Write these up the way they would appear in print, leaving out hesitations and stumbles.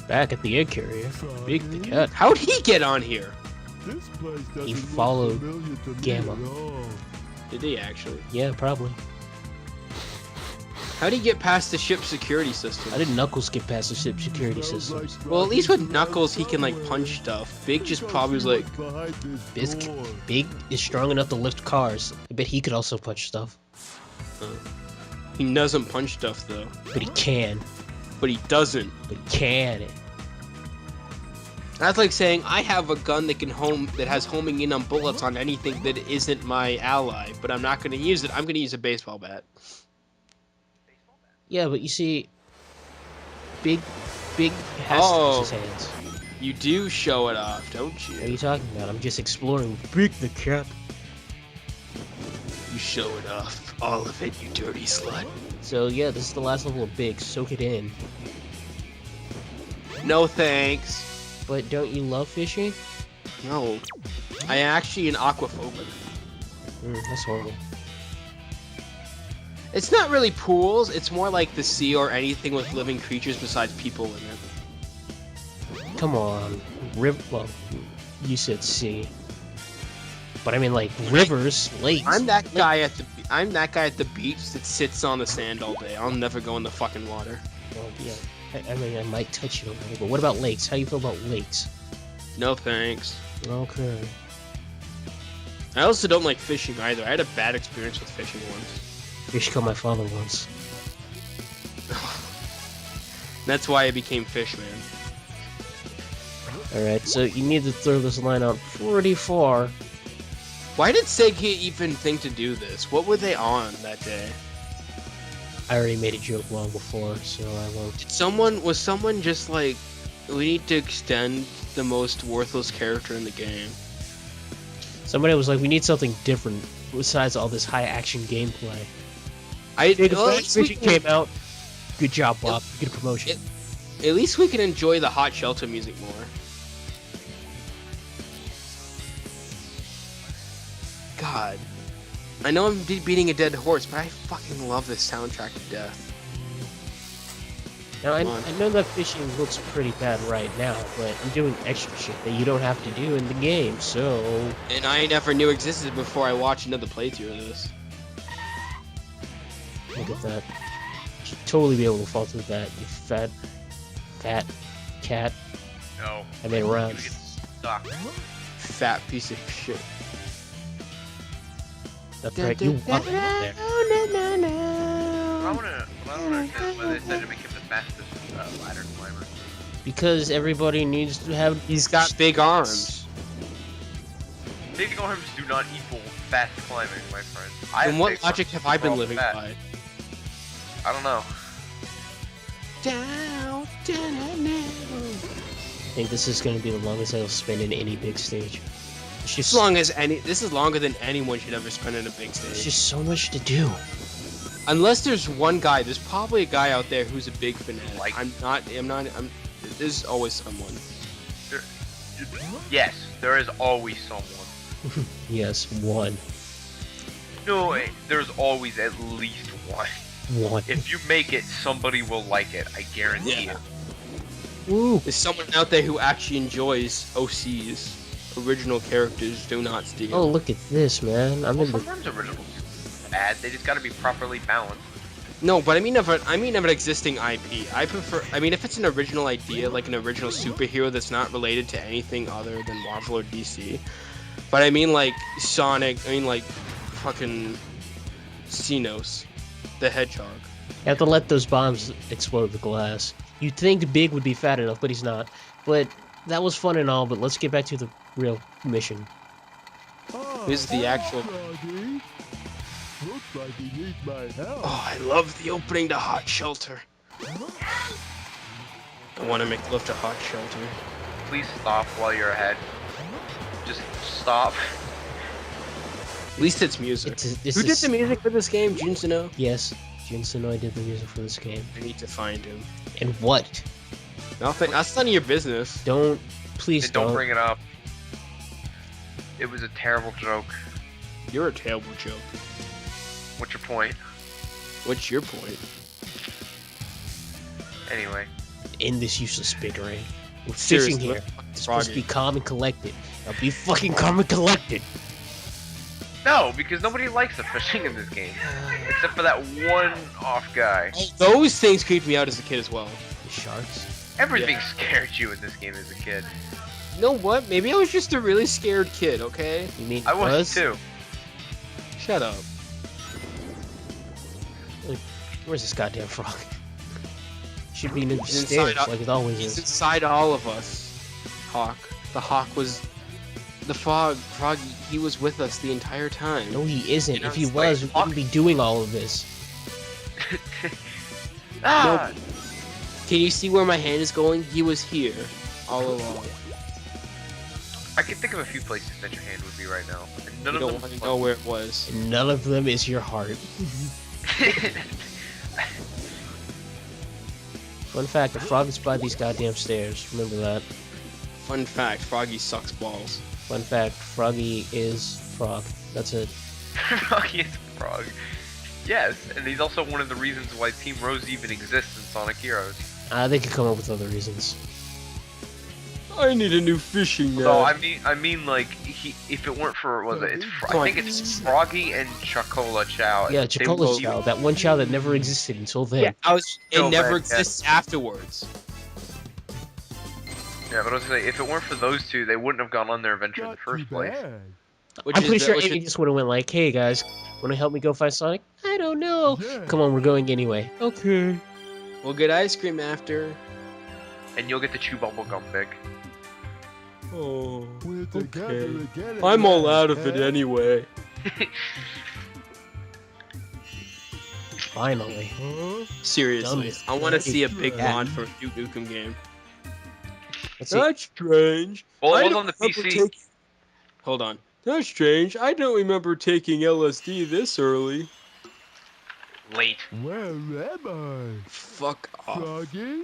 Back at the egg carrier, Big the cat. How'd he get on here? He followed Gamma. Did he actually? Yeah, probably. How'd he get past the ship's security system? How did Knuckles get past the ship security systems? Well, at least with Knuckles, he can like punch stuff. Big just probably was like, Big is strong enough to lift cars. I bet he could also punch stuff. He doesn't punch stuff though. But he can. But he doesn't. But he can. That's like saying I have a gun that has homing in on bullets on anything that isn't my ally, but I'm not going to use it. I'm going to use a baseball bat. Yeah, but you see, Big has to use his hands. You do show it off, don't you? What are you talking about? I'm just exploring Big the cat. You show it off, all of it, you dirty slut. So yeah, this is the last level of Big. Soak it in. No thanks. But don't you love fishing? No. I am actually an aquaphobic. That's horrible. It's not really pools, it's more like the sea or anything with living creatures besides people in it. Come on. Well, you said sea. But I mean like rivers, lakes. I'm that guy at the beach that sits on the sand all day. I'll never go in the fucking water. Well, yeah. I mean, I might touch you over here, but what about lakes? How do you feel about lakes? No thanks. Okay. I also don't like fishing either. I had a bad experience with fishing once. Fish killed my father once. That's why I became Fishman. Alright, so you need to throw this line out pretty far. Why did Sega even think to do this? What were they on that day? I already made a joke long before, so I won't. Was someone just like, we need to extend the most worthless character in the game? Somebody was like, we need something different besides all this high action gameplay. Fishing came out. Good job, Bob. You get a promotion. At least we can enjoy the Hot Shelter music more. God. I know I'm beating a dead horse, but I fucking love this soundtrack to death. Now, I know that fishing looks pretty bad right now, but I'm doing extra shit that you don't have to do in the game, so... And I never knew existed before I watched another playthrough of this. Look at that. You should totally be able to fall through that, you fat cat. No. I made it round. You get stuck. Fat piece of shit. That's right, you walk there. I don't understand why they said to make him the fastest ladder climber. Because everybody needs to have... He's got big arms. Big arms do not equal fast climbing, my friend. And what logic have I been living by? I don't know. Down, down, down. I think this is going to be the longest I'll spend in any big stage. It's just, This is longer than anyone should ever spend in a big stage. There's just so much to do. Unless there's one guy, there's probably a guy out there who's a big fanatic. Like, there's always someone. Yes, there is always someone. Yes, one. No, there's always at least one. One. If you make it, somebody will like it. I guarantee it. Woo. There's someone out there who actually enjoys OCs. Original characters do not steal. Oh, look at this, man. Sometimes originals bad. They just gotta be properly balanced. No, but I mean of an existing IP. If it's an original idea, like an original superhero that's not related to anything other than Marvel or DC. But I mean like Sonic, like fucking Xenos, the Hedgehog. You have to let those bombs explode the glass. You'd think Big would be fat enough, but he's not. But that was fun and all, but let's get back to the real mission. This is the actual... Looks like he needs my help. Oh, I love the opening to Hot Shelter. I want to make love to Hot Shelter. Please stop while you're ahead. Just stop. At least it's music. Who did the music for this game? Jun Sino? Yes, Jun Sino did the music for this game. I need to find him. And what? Nothing. That's none of your business. Please don't bring it up. It was a terrible joke. You're a terrible joke. What's your point? What's your point? Anyway. End this useless bickering. We're Seriously, fishing here. let's fucking It's supposed to be Froggy. calm and collected. Now be fucking calm and collected. No, because nobody likes the fishing in this game. Except for that one off guy. Those things creeped me out as a kid as well. The sharks. Everything scared you in this game as a kid. You know what? Maybe I was just a really scared kid, okay? You mean I was Buzz? too. Shut up. Where's this goddamn frog? Should be in the He's stairs, inside like it always He's is. inside all of us. Hawk. The Hawk was... The Froggy, he was with us the entire time. No, he isn't. You know, If he it's like was, we wouldn't be doing all of this. Ah! Can you see where my hand is going? He was here. All along. I can think of a few places that your hand would be right now. And none You of don't them want to know where it was. And none of them is your heart. Fun fact, the frog is by these goddamn stairs. Remember that. Fun fact, Froggy sucks balls. Fun fact, Froggy is frog. That's it. Froggy is a frog. Yes, and he's also one of the reasons why Team Rose even exists in Sonic Heroes. They could come up with other reasons. I need a new fishing net. So I mean, like if it weren't for I think it's Froggy and Chocola Chow. Yeah, They Chocola would- Chow. That one Chow that never existed until then. Yeah, it No, never man, exists afterwards. Yeah, but I was gonna say if it weren't for those two, they wouldn't have gone on their adventure in the first place. Which I'm is pretty the- sure which Amy is- just would have went like, "Hey guys, want to help me go find Sonic?" I don't know. Come on, we're going anyway. Okay. We'll get ice cream after. And you'll get to chew bubble gum, Vic. Oh, We're together again. I'm all out of it anyway. Finally. Seriously, Dumb. I want to see a big Yeah. mod for a Duke Nukem game. Let's see. That's strange. Well, I it was don't on the remember PC. Hold on. That's strange. I don't remember taking LSD this early. Late. Where am Fuck I? off. Froggy?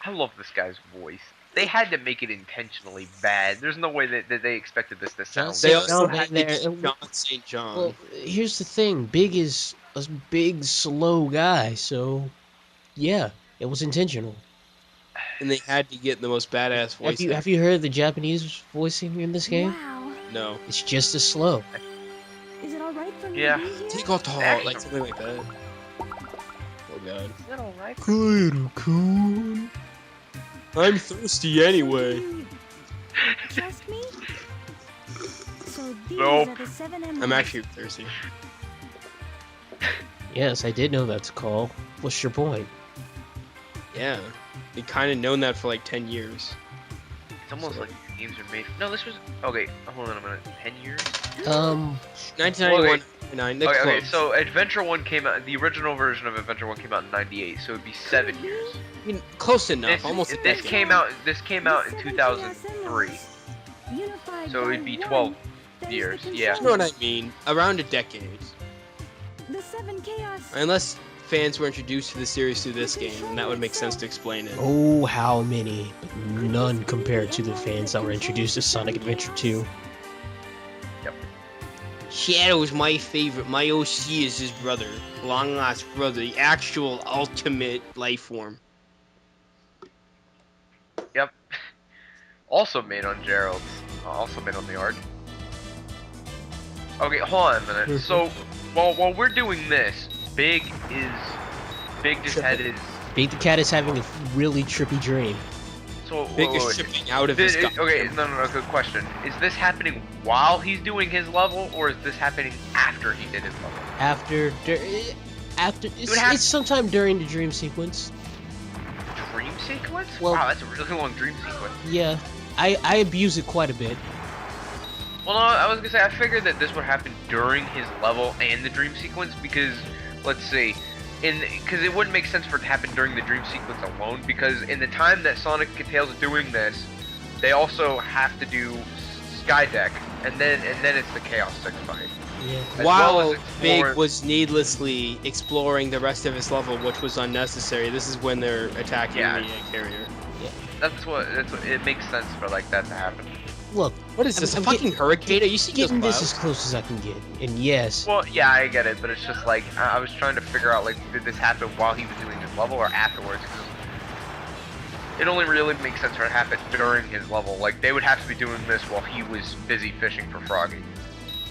I love this guy's voice. They had to make it intentionally bad. There's no way that they expected this to sound They They good. also down had there, to and- keep John St. John. Well, here's the thing. Big is a big, slow guy, so yeah, it was intentional. And they had to get the most badass voice. Have you heard the Japanese voicing in this game? Wow. No. It's just as slow. Is it alright for me Yeah. to be here? Take off the hall, Actually- like something like that. Oh god. Is that alright? Cool. I'm thirsty anyway. Trust me? So these Nope. are the 7 I'm actually thirsty. Yes, I did know that's a call. What's your point? Yeah. We kind of known that for like 10 years. It's almost like these games are made. No, this was okay. Hold on a minute. 10 years. 1991, 99, that's Okay, close. so Adventure 1 came out. The original version of Adventure 1 came out in '98, so it'd be 7 years. I mean, close enough, This, almost a this decade. came out. This came out in The 7 2003. chaos emeralds. Unified So it'd by be one. 12 There's the years, control. yeah. You know what I mean? Around a decade. The 7 chaos. Unless fans were introduced to the series through this game, and that would make sense to explain it. Oh, how many? But none compared to the fans that were introduced to Sonic Adventure 2. Shadow's my favorite. My OC is his brother. Long lost brother. The actual ultimate life form. Yep. Also made on Gerald's. Also made on the arc. Okay, hold on a minute. So while we're doing this, Big just had his. Big the Cat is having a really trippy dream. So Big wait, is wait. shipping out of his Okay, no, good question. Is this happening while he's doing his level, or is this happening after he did his level? After it's sometime during the dream sequence. Dream sequence? Well- Wow, that's a really long dream sequence. Yeah, I abuse it quite a bit. Well, no, I was gonna say I figured that this would happen during his level and the dream sequence because, let's see, because it wouldn't make sense for it to happen during the dream sequence alone. Because in the time that Sonic and Tails are doing this, they also have to do Skydeck, and then it's the Chaos 6 fight. Yeah. As While well as Big explore- was needlessly exploring the rest of his level, which was unnecessary. This is when they're attacking Yeah. the carrier. That's what it makes sense for like that to happen. Look, What is this? I'm a fucking hurricane? Are you seeing getting those this as clouds? close as I can get. And yes, Well, yeah, I get it, but it's just like I was trying to figure out like did this happen while he was doing his level or afterwards? 'Cause It only really makes sense for it to happen during his level. Like, they would have to be doing this while he was busy fishing for Froggy.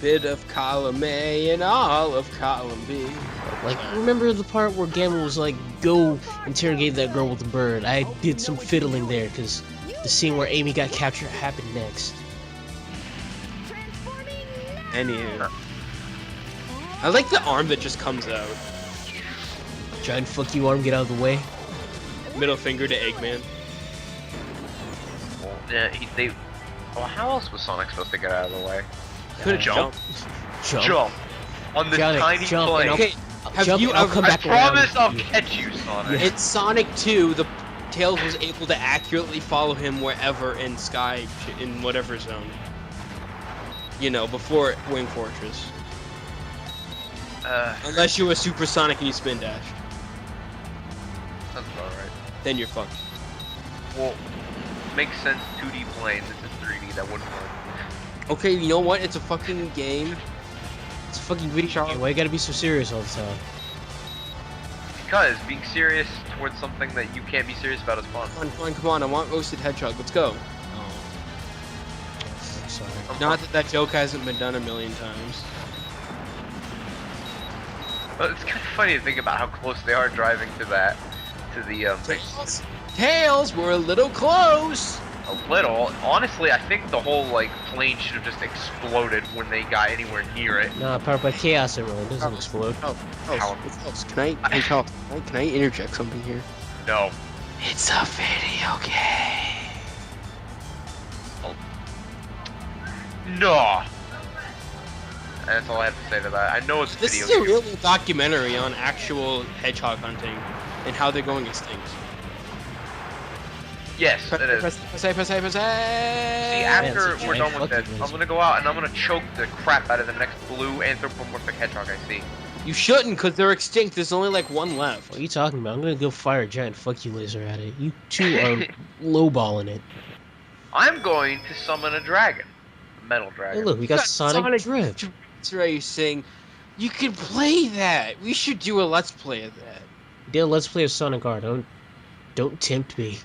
Bit of column A and all of column B. Like, remember the part where Gamma was like, go interrogate that girl with the bird? I did some fiddling there, because the scene where Amy got captured happened next. Anywho. I like the arm that just comes out. Giant fuck you arm, get out of the way. Middle finger to Eggman. Well, yeah, well, how else was Sonic supposed to get out of the way? Could've jumped. Jump on this Johnny, tiny jump, plane. and Okay, have Jump you and I'll ever... come I back around promise I'll with you. catch you, Sonic. In Sonic 2, the Tails was able to accurately follow him wherever in Sky, in whatever zone. You know, before Wing Fortress. Unless you were Super Sonic and you spin dash. Sounds about right. Then you're fucked. Well, makes sense. 2D plane. This is 3D. That wouldn't work. Okay, you know what? It's a fucking game. It's a fucking video game. Why you gotta be so serious all the time? Because being serious towards something that you can't be serious about is fun. Come on, I want Roasted Hedgehog. Let's go. I'm sorry. Not that that joke hasn't been done a million times. But it's kind of funny to think about how close they are driving to that, to the Tails, we're a little close. a little. Honestly, I think the whole like plane should have just exploded when they got anywhere near it. Nah, powered by chaos, it really doesn't explode. Can I interject something here? No. It's a video game. No. And that's all I have to say to that. I know it's a This video is a game. real documentary on actual hedgehog hunting and how they're going extinct. Yes, it is. See, after it's a we're giant done with fucking this, I'm lizard. gonna go out and I'm gonna choke the crap out of the next blue anthropomorphic hedgehog I see. You shouldn't, because they're extinct. There's only like one left. What are you talking about? I'm gonna go fire a giant fuck you laser at it. You two are lowballing it. I'm going to summon a dragon. A metal Hey, dragon. look, we got Sonic Drift. That's racing. You can play that. We should do a let's play of that. Dale, let's play a Sonic R. Don't tempt me.